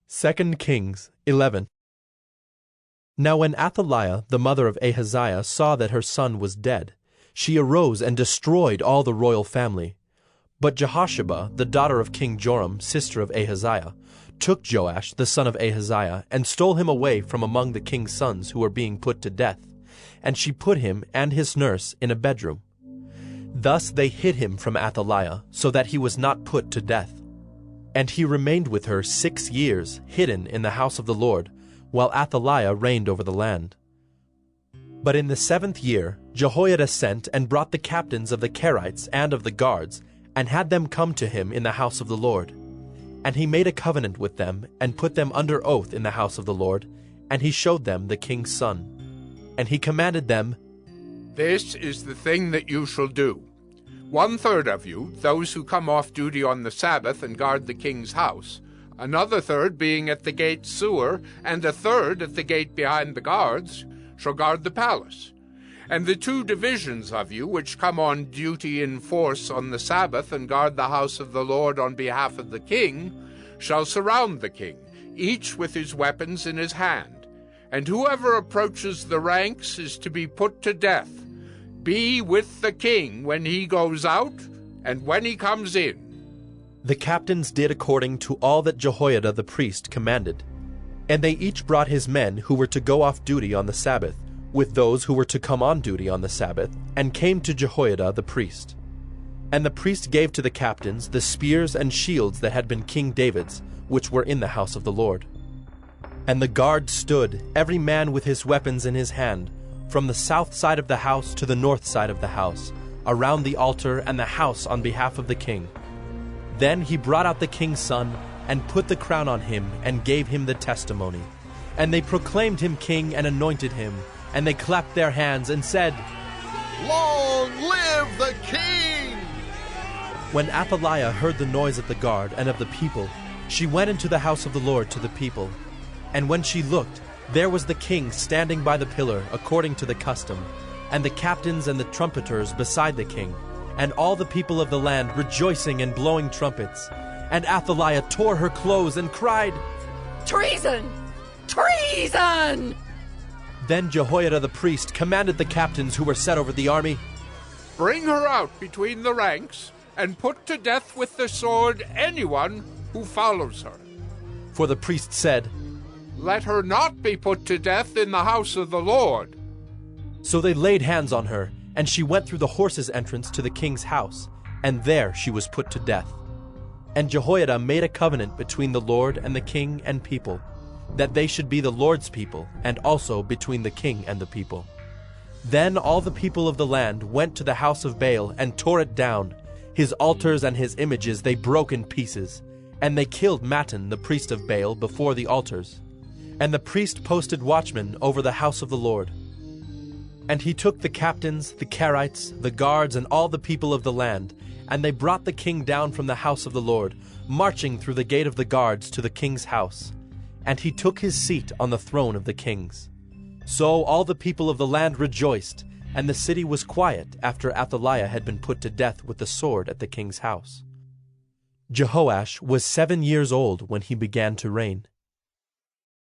2 Kings 11. Now when Athaliah the mother of Ahaziah saw that her son was dead, she arose and destroyed all the royal family. But Jehosheba, the daughter of King Joram, sister of Ahaziah, took Joash the son of Ahaziah, and stole him away from among the king's sons who were being put to death, and she put him and his nurse in a bedroom. Thus they hid him from Athaliah, so that he was not put to death. And he remained with her 6 years, hidden in the house of the Lord, while Athaliah reigned over the land. But in the 7th year Jehoiada sent and brought the captains of the Kerites and of the guards, and had them come to him in the house of the Lord. And he made a covenant with them, and put them under oath in the house of the Lord, and he showed them the king's son. And he commanded them, "This is the thing that you shall do. 1/3 of you, those who come off duty on the Sabbath and guard the king's house, another third being at the gate sewer, and a third at the gate behind the guards, shall guard the palace. And the 2 divisions of you which come on duty in force on the Sabbath and guard the house of the Lord on behalf of the king shall surround the king, each with his weapons in his hand. And whoever approaches the ranks is to be put to death. Be with the king when he goes out and when he comes in." The captains did according to all that Jehoiada the priest commanded. And they each brought his men who were to go off duty on the Sabbath, with those who were to come on duty on the Sabbath, and came to Jehoiada the priest. And the priest gave to the captains the spears and shields that had been King David's, which were in the house of the Lord. And the guard stood, every man with his weapons in his hand, from the south side of the house to the north side of the house, around the altar and the house on behalf of the king. Then he brought out the king's son, and put the crown on him, and gave him the testimony. And they proclaimed him king and anointed him, and they clapped their hands and said, "Long live the king!" When Athaliah heard the noise of the guard and of the people, she went into the house of the Lord to the people. And when she looked, there was the king standing by the pillar according to the custom, and the captains and the trumpeters beside the king, and all the people of the land rejoicing and blowing trumpets. And Athaliah tore her clothes and cried, "Treason! Treason!" Then Jehoiada the priest commanded the captains who were set over the army, "Bring her out between the ranks, and put to death with the sword anyone who follows her." For the priest said, "Let her not be put to death in the house of the Lord." So they laid hands on her, and she went through the horses' entrance to the king's house, and there she was put to death. And Jehoiada made a covenant between the Lord and the king and people, that they should be the Lord's people, and also between the king and the people. Then all the people of the land went to the house of Baal and tore it down. His altars and his images they broke in pieces, and they killed Mattan the priest of Baal before the altars. And the priest posted watchmen over the house of the Lord. And he took the captains, the Kerites, the guards, and all the people of the land, and they brought the king down from the house of the Lord, marching through the gate of the guards to the king's house. And he took his seat on the throne of the kings. So all the people of the land rejoiced, and the city was quiet after Athaliah had been put to death with the sword at the king's house. Jehoash was 7 years old when he began to reign,